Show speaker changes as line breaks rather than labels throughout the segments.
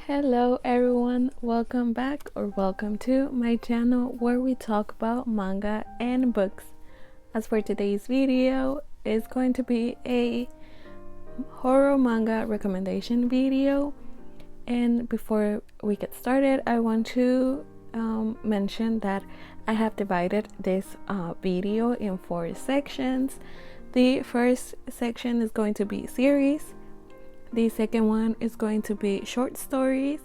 Hello everyone, welcome back or welcome to my channel where we talk about manga and books. As for today's video, it's going to be a horror manga recommendation video. And before we get started, I want to mention that I have divided this video in 4 sections. The first section is going to be series. The second one is going to be short stories.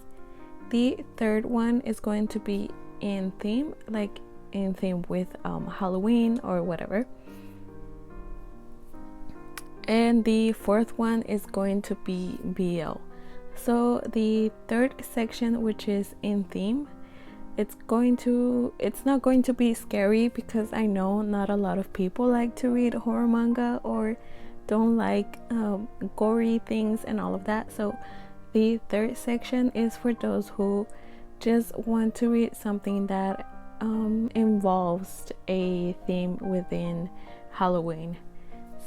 The third one is going to be in theme, like in theme with Halloween or whatever. And the fourth one is going to be BL. So the third section, which is in theme, it's not going to be scary because I know not a lot of people like to read horror manga or don't like gory things and all of that. So the third section is for those who just want to read something that involves a theme within Halloween.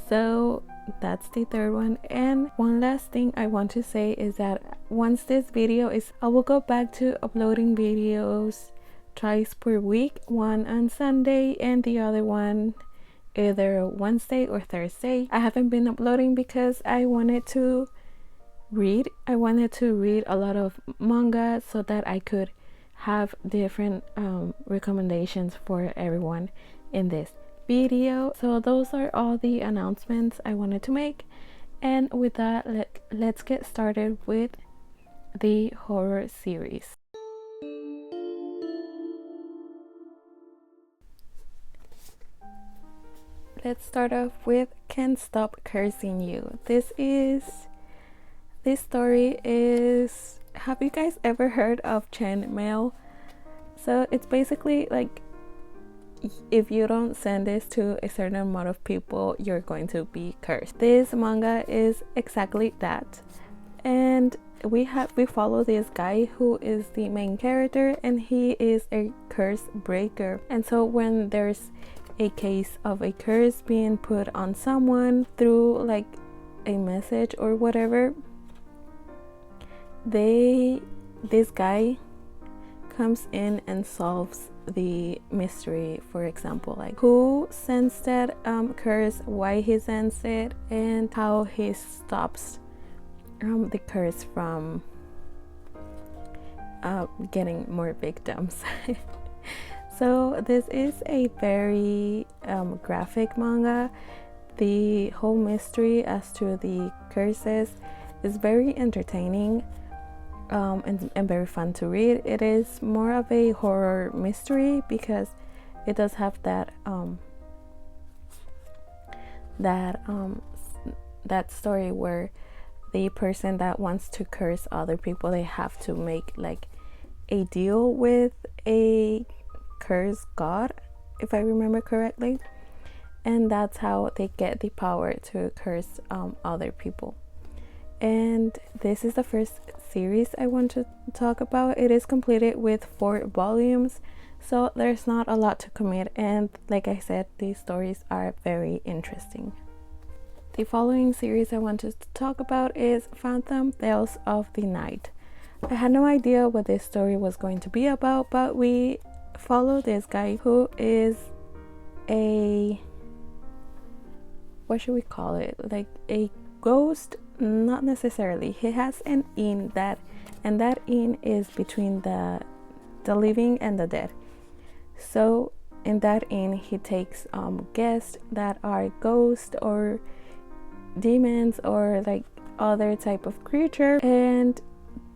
So that's the third one. And one last thing I want to say is that once this video is, I will go back to uploading videos twice per week, one on Sunday and the other one either Wednesday or Thursday. I haven't been uploading because I wanted to read a lot of manga so that I could have different recommendations for everyone in this video. So those are all the announcements I wanted to make, and with that, let's get started with the horror series. Let's start off with Can't Stop Cursing You. This story is, have you guys ever heard of chain mail? So it's basically like, if you don't send this to a certain amount of people, you're going to be cursed. This manga is exactly that. And we follow this guy who is the main character, and he is a curse breaker. And so when there's a case of a curse being put on someone through like a message or whatever, this guy comes in and solves the mystery. For example, like who sends that curse, why he sends it, and how he stops the curse from getting more victims. So this is a very graphic manga. The whole mystery as to the curses is very entertaining and very fun to read. It is more of a horror mystery because it does have that story where the person that wants to curse other people, they have to make like a deal with a curse god, if I remember correctly, and that's how they get the power to curse other people. And this is the first series I want to talk about. It is completed with 4 volumes, so there's not a lot to commit, and like I said, these stories are very interesting. The following series I wanted to talk about is Phantom Tales of the Night. I had no idea what this story was going to be about, but we follow this guy who is a, what should we call it, like a ghost? Not necessarily. He has an inn, and that inn is between the living and the dead. So in that inn he takes guests that are ghosts or demons or like other type of creature, and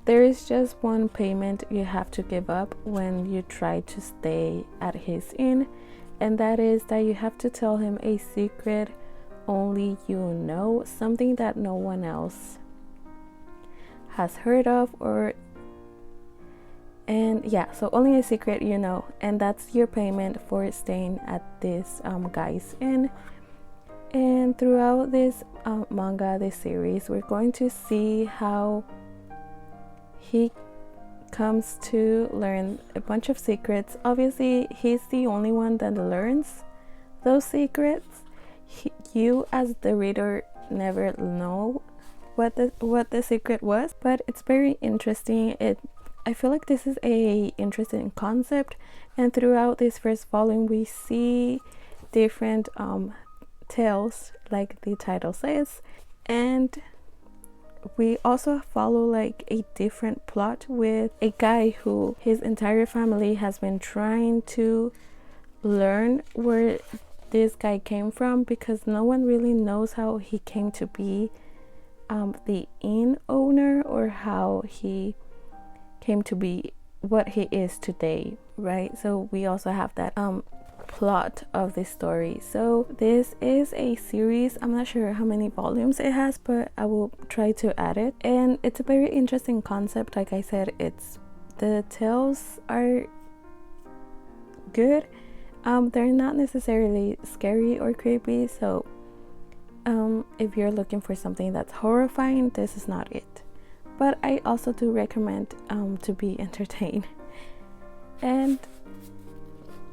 there is just one payment you have to give up when you try to stay at his inn, and that is that you have to tell him a secret only you know, something that no one else has heard of, so only a secret you know, and that's your payment for staying at this guy's inn. And throughout this manga, this series, we're going to see how he comes to learn a bunch of secrets. Obviously, he's the only one that learns those secrets. You as the reader never know what the secret was, but it's very interesting. I feel like this is a interesting concept, and throughout this first volume we see different tales, like the title says, and we also follow like a different plot with a guy who his entire family has been trying to learn where this guy came from, because no one really knows how he came to be the inn owner, or how he came to be what he is today, right? So we also have that plot of the story. So this is a series. I'm not sure how many volumes it has, but I will try to add it. And it's a very interesting concept. Like I said, the tales are good. They're not necessarily scary or creepy, so if you're looking for something that's horrifying, this is not it. But I also do recommend to be entertained. And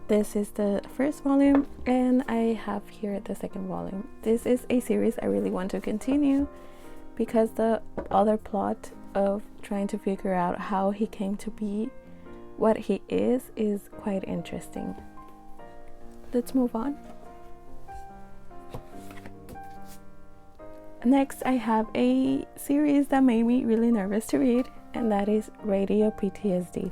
this is the first volume, and I have here the second volume. This is a series I really want to continue, because the other plot of trying to figure out how he came to be what he is quite interesting. Let's move on. Next, I have a series that made me really nervous to read, and that is Radio PTSD.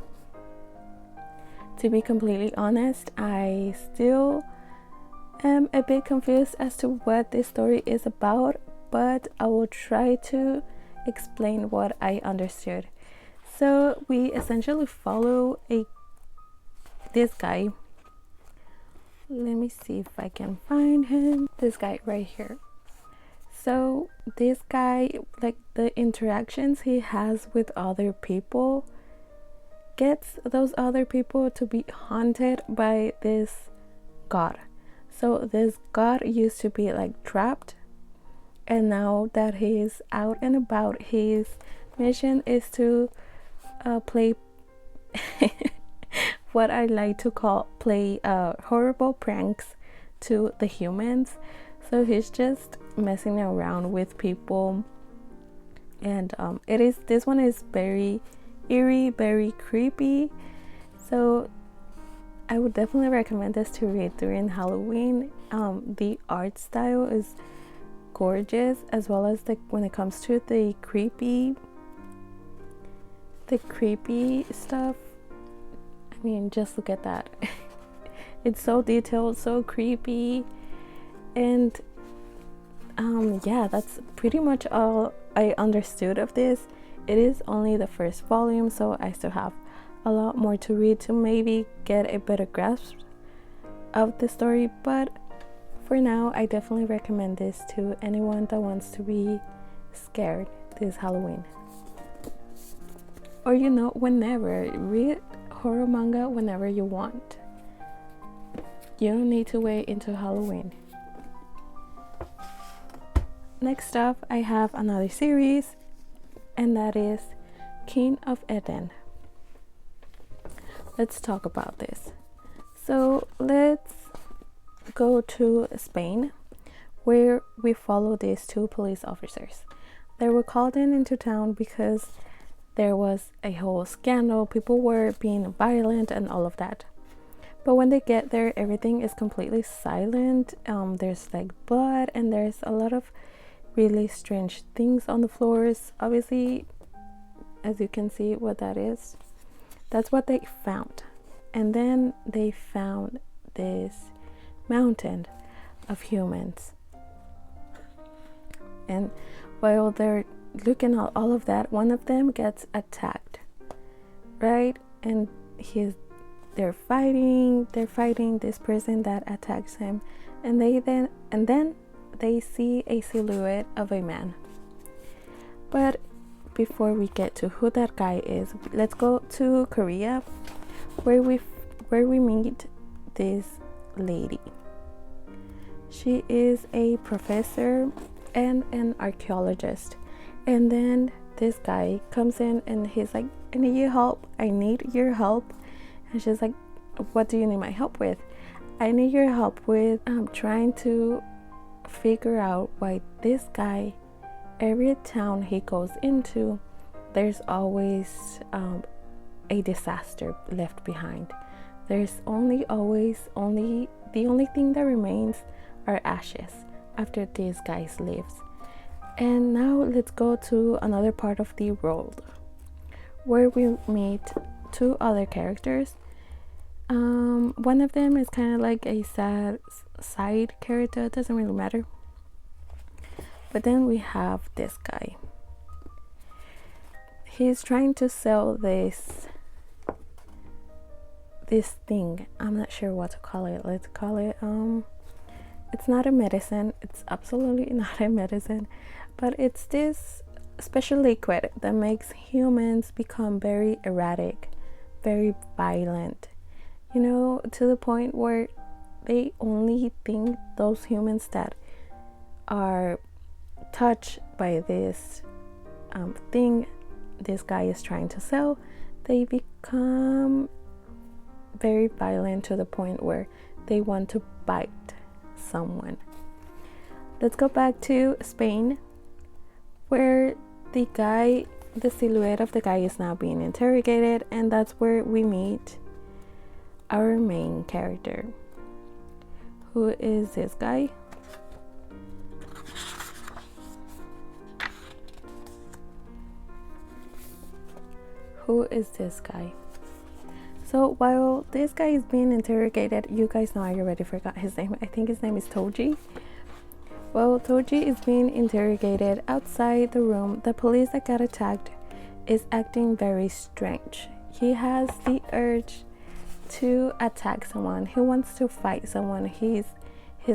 To be completely honest, I still am a bit confused as to what this story is about, but I will try to explain what I understood. So we essentially follow this guy. Let me see if I can find him. This guy right here. So this guy, like the interactions he has with other people, gets those other people to be haunted by this god. So this god used to be like trapped, and now that he's out and about, his mission is to play what I like to play horrible pranks to the humans. So he's just messing around with people, and this one is very eerie, very creepy. So I would definitely recommend this to read during Halloween. The art style is gorgeous, as well as when it comes to the creepy stuff. I mean, just look at that. It's so detailed, so creepy, and yeah, that's pretty much all I understood of this. It is only the first volume, so I still have a lot more to read to maybe get a better grasp of the story, but for now I definitely recommend this to anyone that wants to be scared this Halloween. Or whenever. Read horror manga whenever you want. You don't need to wait until Halloween. Next up, I have another series, and that is King of Eden. Let's talk about this. So let's go to Spain, where we follow these two police officers. They were called into town because there was a whole scandal. People were being violent and all of that. But when they get there, everything is completely silent. There's like blood, and there's a lot of really strange things on the floors. Obviously, as you can see what that is, that's what they found. And then they found this mountain of humans, and while they're looking at all of that, one of them gets attacked, right? And they're fighting this person that attacks him, and then they see a silhouette of a man. But before we get to who that guy is, let's go to Korea, where we meet this lady. She is a professor and an archaeologist. And then this guy comes in and he's like, I need your help. And she's like, what do you need my help with? I need your help with trying to figure out why this guy every town he goes into, there's always a disaster left behind. There's the only thing that remains are ashes after this guy leaves. And now let's go to another part of the world where we meet two other characters. One of them is kind of like a sad side character, it doesn't really matter. But then we have this guy. He's trying to sell this thing. I'm not sure what to call it. Let's call it it's not a medicine. It's absolutely not a medicine, but it's this special liquid that makes humans become very erratic, very violent, to the point where they only think those humans that are touched by this thing this guy is trying to sell, they become very violent to the point where they want to bite someone. Let's go back to Spain, where the silhouette of the guy is now being interrogated, and that's where we meet our main character. Who is this guy? Who is this guy? So while this guy is being interrogated, you guys know I already forgot his name. I think his name is Toji. Well, Toji is being interrogated outside the room. The police that got attacked is acting very strange. He has the urge to attack someone. He wants to fight someone. He's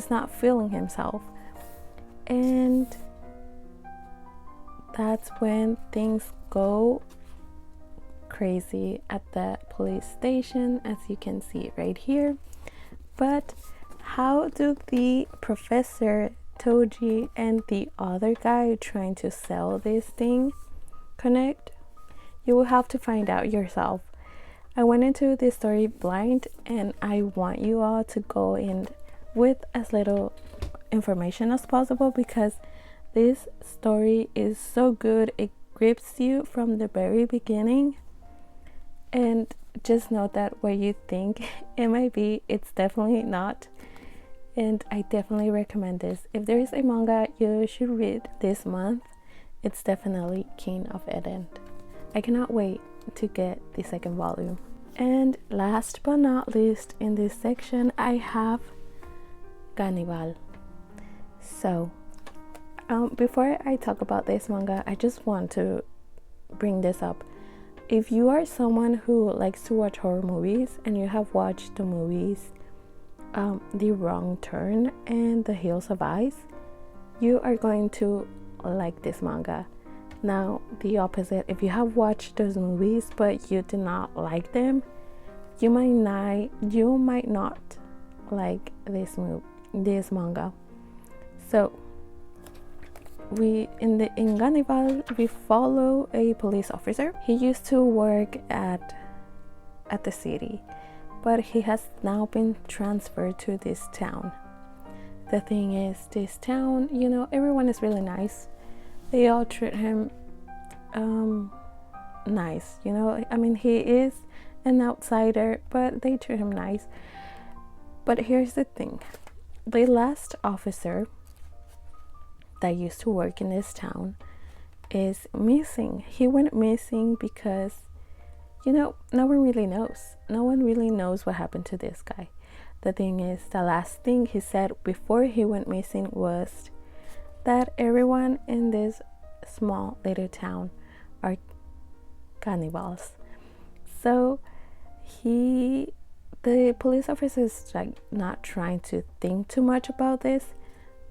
not feeling himself. And that's when things go crazy at the police station, as you can see right here. But how do the professor, Toji, and the other guy trying to sell this thing connect? You will have to find out yourself. I went into this story blind, and I want you all to go in with as little information as possible, because this story is so good. It grips you from the very beginning. And just note that what you think it might be, it's definitely not. And I definitely recommend this. If there is a manga you should read this month, it's definitely King of Eden. I cannot wait to get the second volume. And last but not least in this section, I have Cannibal. So before I talk about this manga, I just want to bring this up. If you are someone who likes to watch horror movies and you have watched the movies The Wrong Turn and The Hills of Ice, you are going to like this manga. Now, the opposite, if you have watched those movies but you did not like them, you might not like this manga. So in Cannibal, we follow a police officer. He used to work at the city, but he has now been transferred to this town. The thing is, this town, everyone is really nice. They all treat him nice. I mean, he is an outsider, but they treat him nice. But here's the thing. The last officer that used to work in this town is missing. He went missing because no one really knows what happened to this guy. The thing is, the last thing he said before he went missing was that everyone in this small little town are cannibals. So the police officer is like not trying to think too much about this,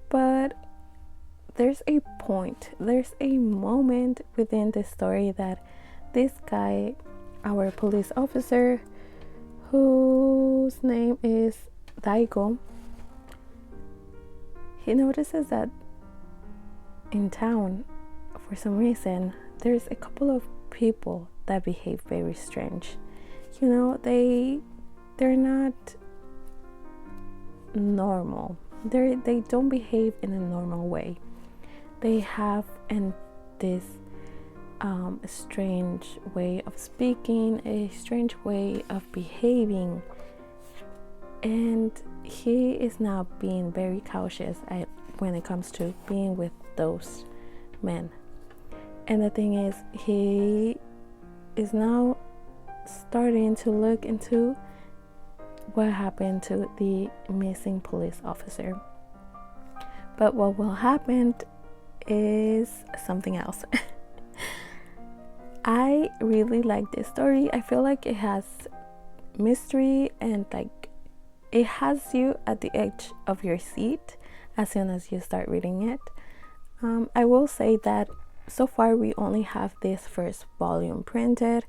but there's a moment within the story that this guy, our police officer, whose name is Daigo, he notices that in town, for some reason, there's a couple of people that behave very strange. They're not normal. They don't behave in a normal way. they have and this strange way of speaking, a strange way of behaving, and he is now being very cautious when it comes to being with those men. And the thing is, he is now starting to look into what happened to the missing police officer. But what will happen is something else. I really like this story. I feel like it has mystery and like it has you at the edge of your seat as soon as you start reading it. I will say that so far we only have this first volume printed.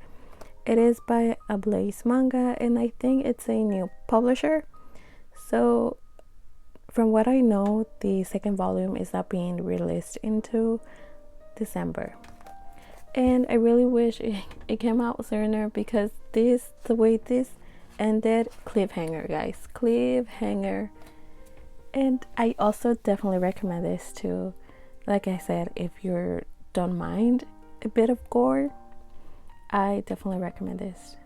It is by Ablaze Manga, and I think it's a new publisher. So from what I know, the second volume is not being released into December. And I really wish it came out sooner, because the way this ended, cliffhanger, guys, cliffhanger. And I also definitely recommend this too. Like I said, if you don't mind a bit of gore, I definitely recommend this.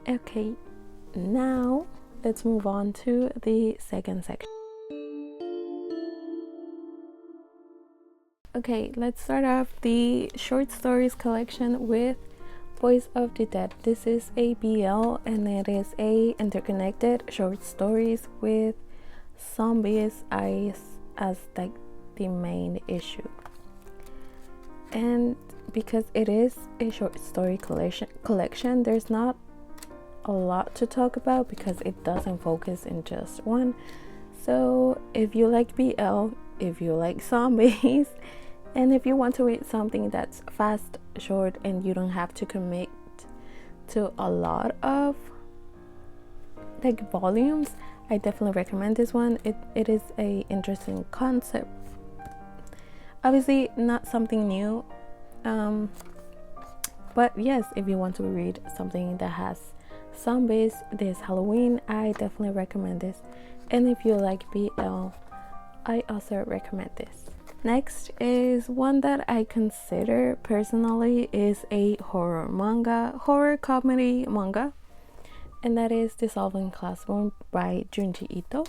Okay, now let's move on to the second section. Okay, let's start off the short stories collection with Voice of the Dead. This is a BL, and it is a interconnected short stories with zombies as like the main issue. And because it is a short story collection, there's not a lot to talk about because it doesn't focus in just one. So if you like BL, if you like zombies, and if you want to read something that's fast, short, and you don't have to commit to a lot of like volumes, I definitely recommend this one. It is a interesting concept. Obviously not something new, but yes, if you want to read something that has zombies this Halloween, I definitely recommend this. And if you like BL, I also recommend this. Next is one that I consider personally is a horror comedy manga, and that is Dissolving Classroom by Junji Ito.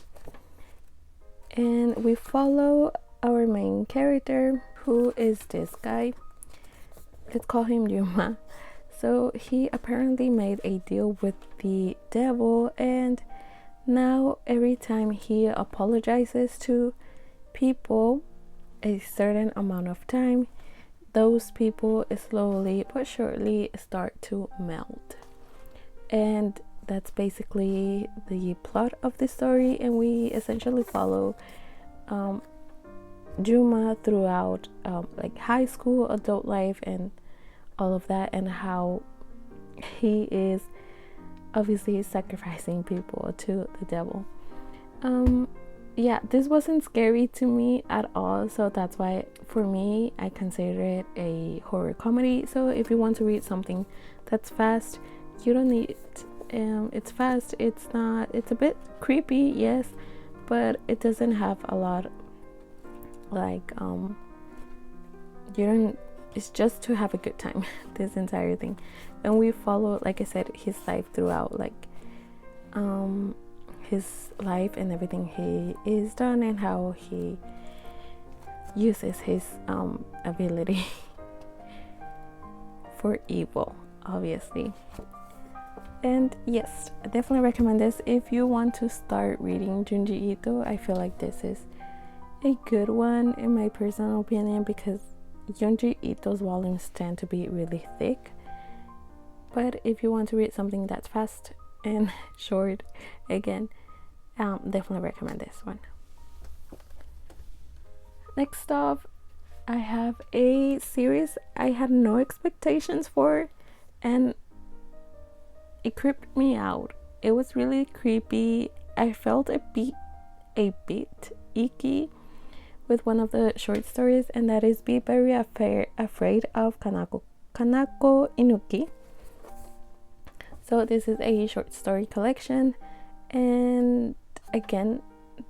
And we follow our main character, who is this guy. Let's call him Yuma. So he apparently made a deal with the devil, and now every time he apologizes to people a certain amount of time, those people slowly but surely start to melt. And that's basically the plot of the story, and we essentially follow Juma throughout like high school, adult life, and all of that, and how he is obviously sacrificing people to the devil. Yeah, this wasn't scary to me at all, so that's why for me I consider it a horror comedy. So if you want to read something that's fast, you don't need it's fast, it's a bit creepy, yes, but it doesn't have a lot like you don't it's just to have a good time, this entire thing. And we follow, like I said, his life throughout, like his life and everything he is done, and how he uses his ability for evil, obviously. And yes, I definitely recommend this if you want to start reading Junji Ito. I feel like this is a good one in my personal opinion, because Junji Ito's volumes tend to be really thick. But if you want to read something that's fast and short, again, definitely recommend this one. Next off, I have a series I had no expectations for, and it creeped me out. It was really creepy. I felt a bit icky with one of the short stories, and that is Be Very Afraid of Kanako Inuki. So this is a short story collection, and again,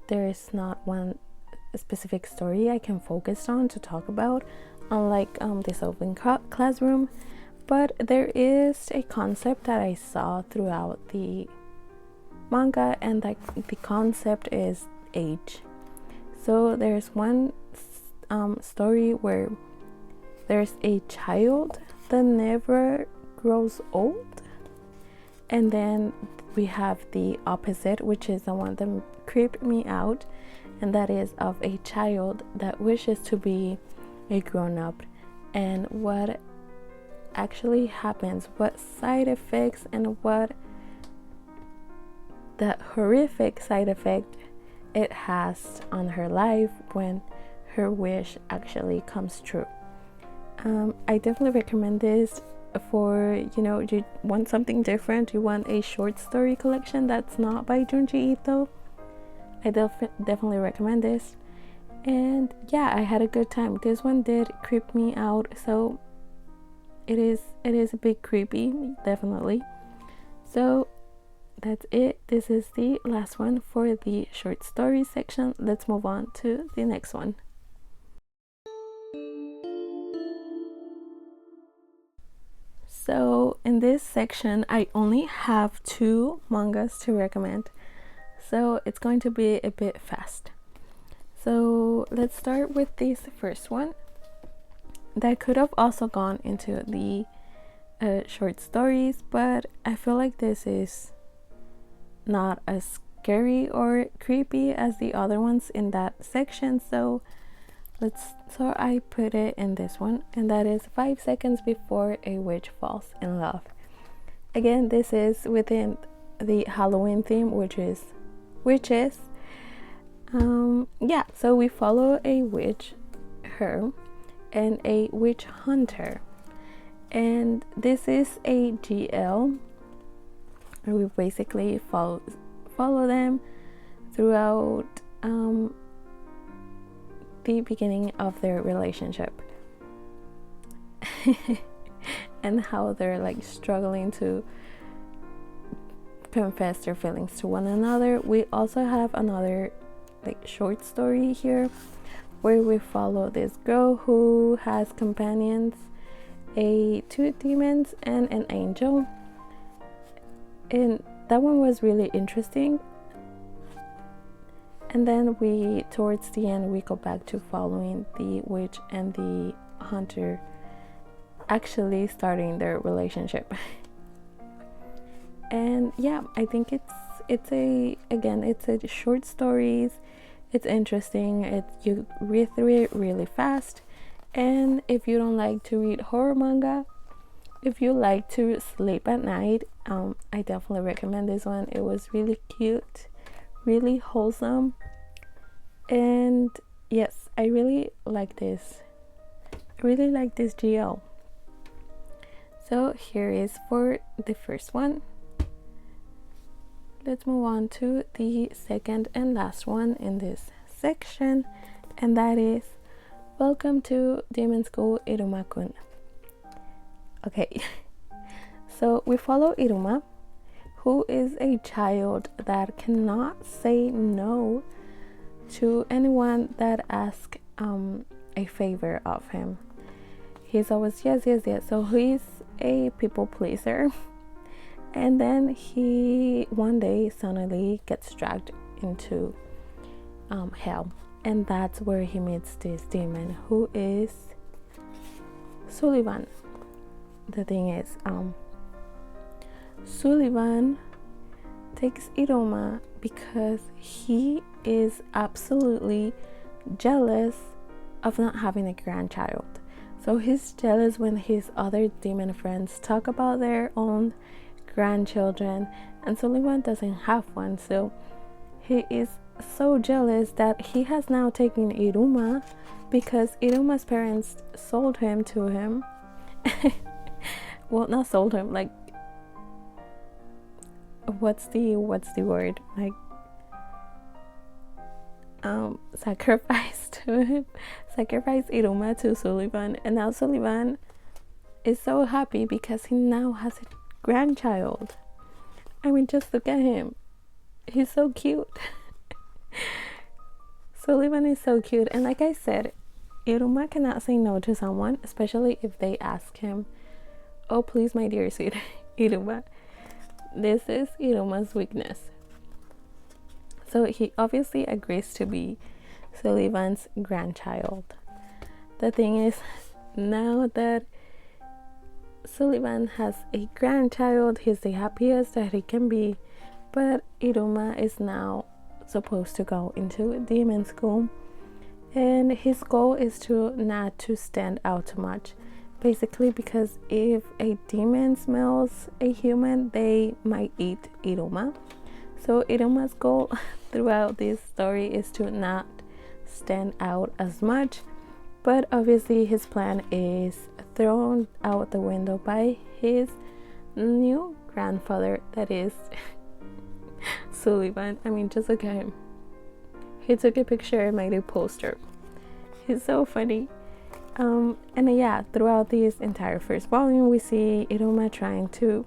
there is not one specific story I can focus on to talk about, unlike this open classroom. But there is a concept that I saw throughout the manga, and like the concept is age. So there's one story where there's a child that never grows old, and then we have the opposite, which is the one that creeped me out, and that is of a child that wishes to be a grown-up, and what actually happens, what side effects, and what that horrific side effect it has on her life when her wish actually comes true. I definitely recommend this for, you want something different, you want a short story collection that's not by Junji Ito. I definitely recommend this. And yeah, I had a good time. This one did creep me out, so it is a bit creepy, definitely. So that's it. This is the last one for the short story section. Let's move on to the next one. So in this section, I only have 2 mangas to recommend, so it's going to be a bit fast. So let's start with this first one that could have also gone into the short stories, but I feel like this is not as scary or creepy as the other ones in that section, so I put it in this one, and that is 5 seconds before a witch falls in love. Again, this is within the Halloween theme, which is witches. Yeah, so we follow a witch, her, and a witch hunter, and this is a GL, and we basically follow them throughout the beginning of their relationship and how they're like struggling to confess their feelings to one another. We also have another like short story here where we follow this girl who has companions, 2 demons and an angel, and that one was really interesting. And then towards the end, we go back to following the witch and the hunter actually starting their relationship. And yeah, I think it's a short stories. It's interesting. You read through it really fast. And if you don't like to read horror manga, if you like to sleep at night, I definitely recommend this one. It was really cute, really wholesome, and yes, I really like this. I really like this GL. So here is for the first one. Let's move on to the second and last one in this section, and that is Welcome to Demon School, Iruma-kun. Okay, so we follow Iruma, who is a child that cannot say no to anyone that asks a favor of him. He's always yes. So he's a people pleaser, and then he one day suddenly gets dragged into hell, and that's where he meets this demon who is Sullivan. The thing is, Sullivan takes Iruma because he is absolutely jealous of not having a grandchild. So he's jealous when his other demon friends talk about their own grandchildren, and Sullivan doesn't have one. So he is so jealous that he has now taken Iruma because Iruma's parents sold him to him. Well, not sold him, like what's the word, like sacrificed Iruma to Sullivan, and now Sullivan is so happy because he now has a grandchild. I mean, just look at him, he's so cute. Sullivan is so cute, and like I said, Iruma cannot say no to someone, especially if they ask him, "Oh, please, my dear sweet Iruma." This is Iruma's weakness. So he obviously agrees to be Sullivan's grandchild. The thing is, now that Sullivan has a grandchild, he's the happiest that he can be, but Iruma is now supposed to go into demon school, and his goal is to not to stand out too much, basically because if a demon smells a human, they might eat Iruma. So Iruma's goal throughout this story is to not stand out as much, but obviously his plan is thrown out the window by his new grandfather, that is Sullivan. I mean, just look at him. He took a picture and made a poster. He's so funny. And yeah, throughout this entire first volume, we see Iruma trying to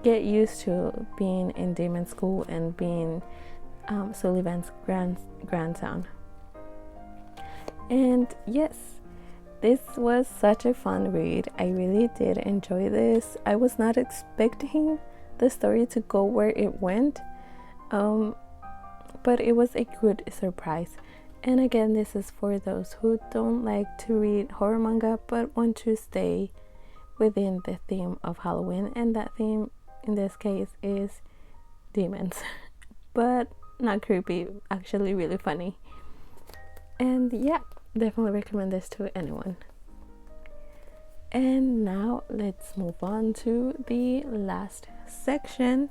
get used to being in demon school and being Sullivan's grandson. And yes, this was such a fun read. I really did enjoy this. I was not expecting the story to go where it went, but it was a good surprise. And again, this is for those who don't like to read horror manga but want to stay within the theme of Halloween, and that theme in this case is demons. But not creepy, actually really funny. And yeah, definitely recommend this to anyone. And now let's move on to the last section.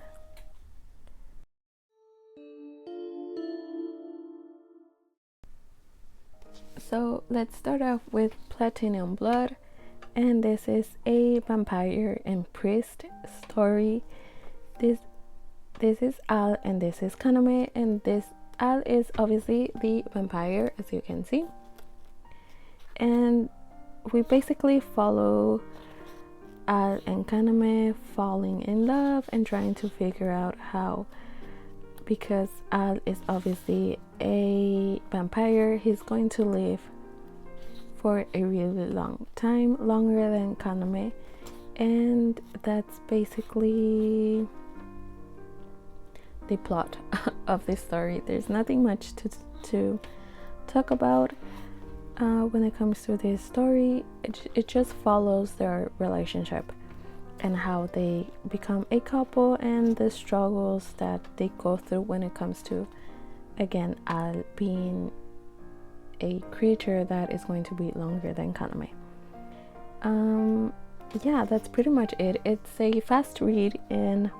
So let's start off with Platinum Blood, and this is a vampire and priest story. This is Al and this is Kaname, and this Al is obviously the vampire, as you can see, and we basically follow Al and Kaname falling in love and trying to figure out how, because Al is obviously a vampire, he's going to live for a really long time, longer than Kaname, and that's basically the plot of this story. There's nothing much to talk about when it comes to this story. It just follows their relationship and how they become a couple and the struggles that they go through when it comes to, again, Al being a creature that is going to be longer than Kaname. Yeah, that's pretty much it. It's a fast read, and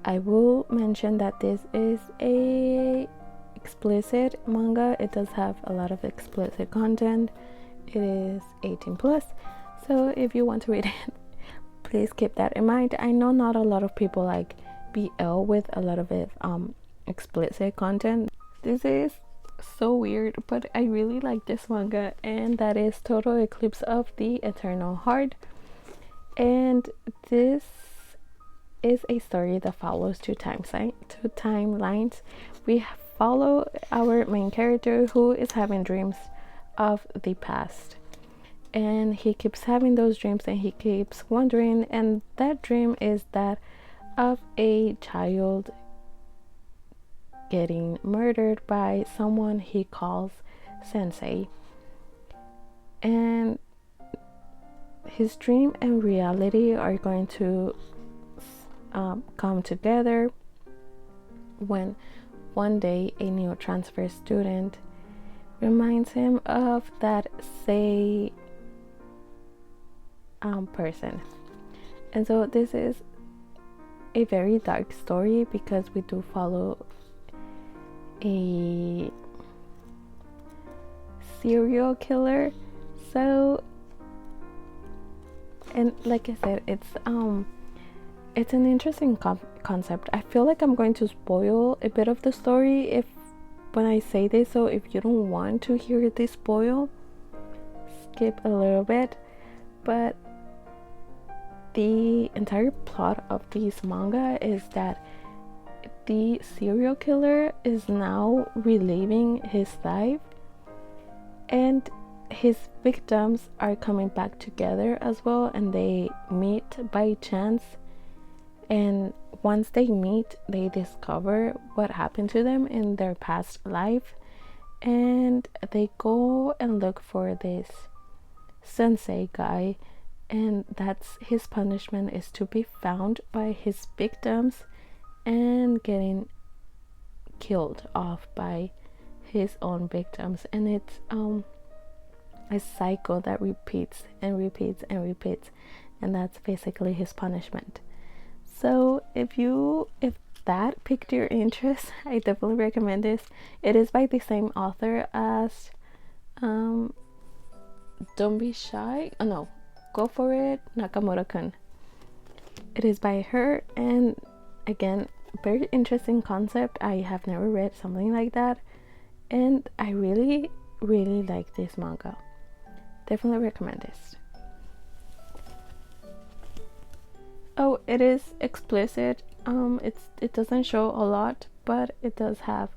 I will mention that this is a explicit manga. It does have a lot of explicit content. It is 18 plus, so if you want to read it, please keep that in mind. I know not a lot of people like BL with a lot of it explicit content. This is so weird, but I really like this manga, and that is Total Eclipse of the Eternal Heart. And this is a story that follows two timelines. We follow our main character who is having dreams of the past, and he keeps having those dreams and he keeps wondering, and that dream is that of a child getting murdered by someone he calls Sensei. And his dream and reality are going to come together when one day a new transfer student reminds him of that say person. And so this is a very dark story because we do follow a serial killer. So, and like I said, it's an interesting concept. I feel like I'm going to spoil a bit of the story if when I say this, so if you don't want to hear this spoil, skip a little bit. But the entire plot of this manga is that the serial killer is now reliving his life, and his victims are coming back together as well, and they meet by chance. And once they meet, they discover what happened to them in their past life, and they go and look for this sensei guy, and that's his punishment, is to be found by his victims and getting killed off by his own victims. And it's a cycle that repeats and repeats and repeats, and that's basically his punishment. So if that piqued your interest, I definitely recommend this. It is by the same author as Don't Be Shy, oh no, Go For It, Nakamura-kun. It is by her, and again, very interesting concept. I have never read something like that, and I really like this manga. Definitely recommend this. Oh, it is explicit. It doesn't show a lot, but it does have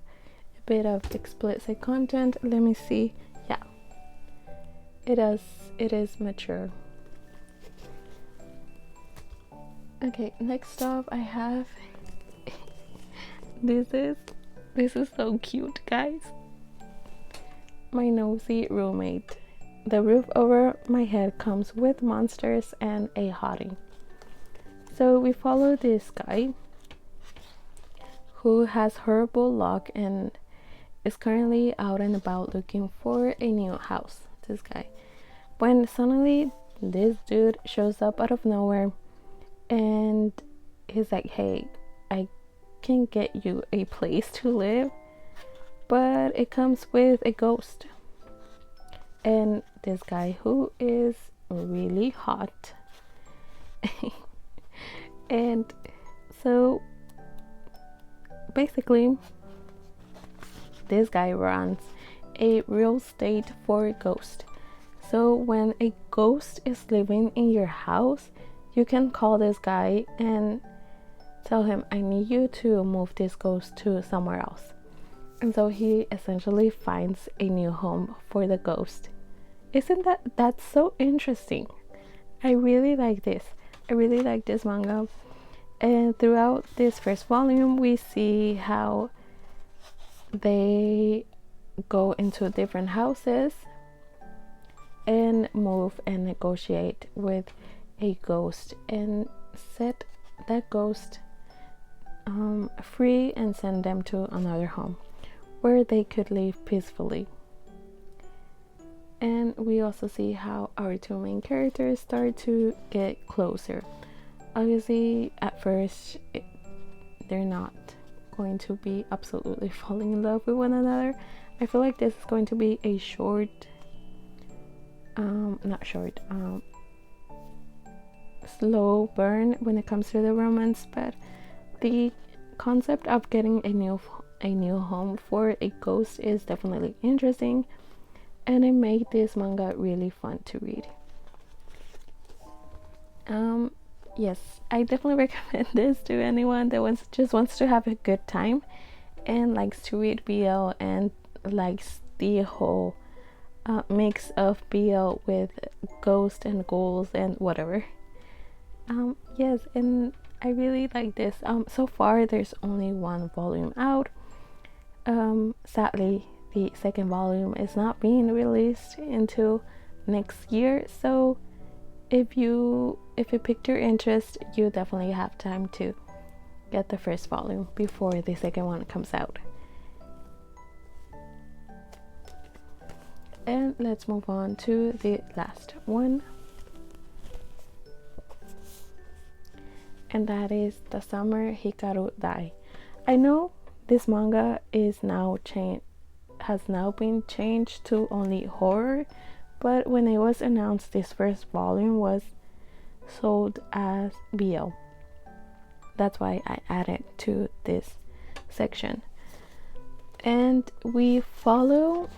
a bit of explicit content. Let me see. Yeah, it is mature. Okay, next up I have this is so cute, guys. My nosy roommate. The roof over my head comes with monsters and a hottie. So we follow this guy who has horrible luck and is currently out and about looking for a new house. This guy. When suddenly this dude shows up out of nowhere, and he's like, hey, I can get you a place to live, but it comes with a ghost. And this guy, who is really hot, and so basically this guy runs a real estate for ghosts. So when a ghost is living in your house, you can call this guy and tell him, I need you to move this ghost to somewhere else. And so he essentially finds a new home for the ghost. Isn't that's so interesting? I really like this. I really like this manga. And throughout this first volume, we see how they go into different houses and move and negotiate with a ghost and set that ghost free and send them to another home where they could live peacefully. And we also see how our two main characters start to get closer. Obviously, at first, they're not going to be absolutely falling in love with one another. I feel like this is going to be a slow burn when it comes to the romance, but the concept of getting a new home for a ghost is definitely interesting, and it made this manga really fun to read. Yes, I definitely recommend this to anyone that just wants to have a good time and likes to read BL and likes the whole mix of BL with ghosts and ghouls and whatever. Yes, and I really like this. So far there's only one volume out. Sadly, the second volume is not being released until next year, so if it piqued your interest, you definitely have time to get the first volume before the second one comes out. And let's move on to the last one, and that is The Summer Hikaru Died. I know this manga has now been changed to only horror, but when it was announced, this first volume was sold as BL. That's why I added to this section. And we follow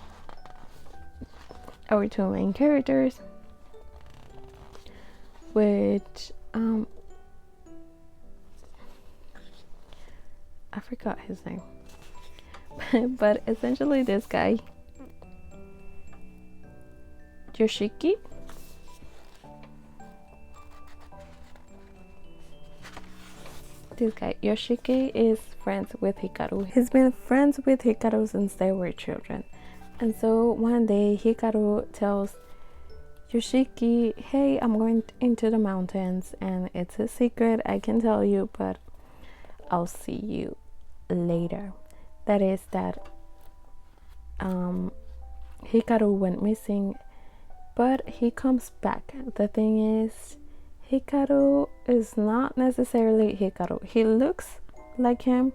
our two main characters, which forgot his name. But essentially this guy, Yoshiki, Yoshiki is friends with Hikaru. He's been friends with Hikaru since they were children. And so one day Hikaru tells Yoshiki, hey, I'm going into the mountains and it's a secret, I can tell you, but I'll see you later. That is that Hikaru went missing, but he comes back. The thing is, Hikaru is not necessarily Hikaru. He looks like him,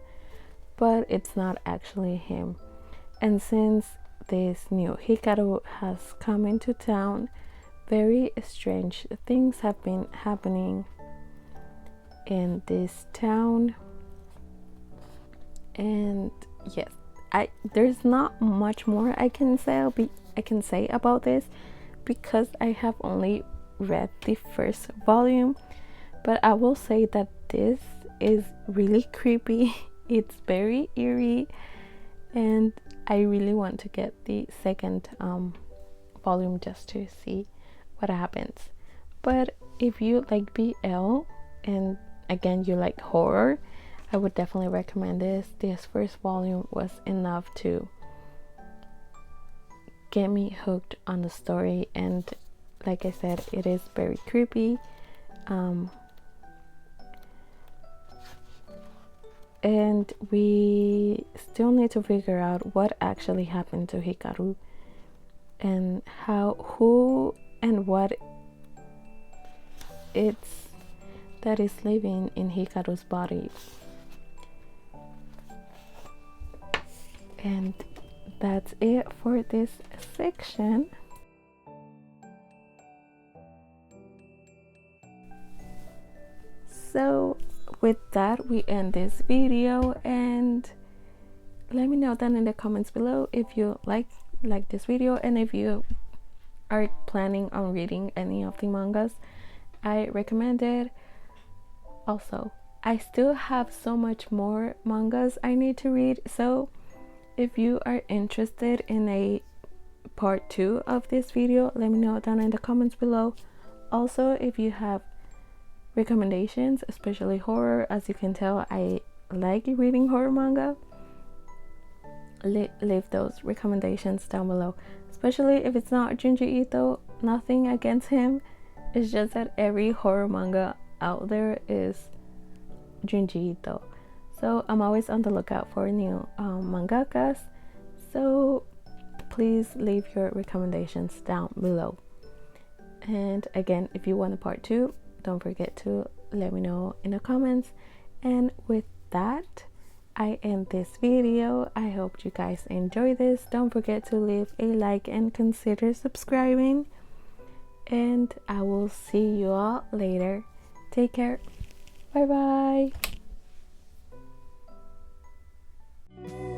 but it's not actually him. And since this new Hikaru has come into town, very strange things have been happening in this town. And yes, there's not much more I can say about this, because I have only read the first volume, but I will say that this is really creepy. It's very eerie, and I really want to get the second volume just to see what happens. But if you like BL and again you like horror, I would definitely recommend this. This first volume was enough to get me hooked on the story, and like I said, it is very creepy. And we still need to figure out what actually happened to Hikaru and who and what it's that is living in Hikaru's body. And that's it for this section. So with that, we end this video, and let me know down in the comments below if you like this video, and if you are planning on reading any of the mangas I recommended. Also, I still have so much more mangas I need to read, so if you are interested in a part 2 of this video, let me know down in the comments below. Also, if you have recommendations, especially horror, as you can tell I like reading horror manga, leave those recommendations down below, especially if it's not Junji Ito. Nothing against him, it's just that every horror manga out there is Junji Ito, so I'm always on the lookout for new mangakas, so please leave your recommendations down below. And again, if you want a part 2, don't forget to let me know in the comments. And with that, I end this video. I hope you guys enjoy this. Don't forget to leave a like and consider subscribing, and I will see you all later. Take care. Bye bye.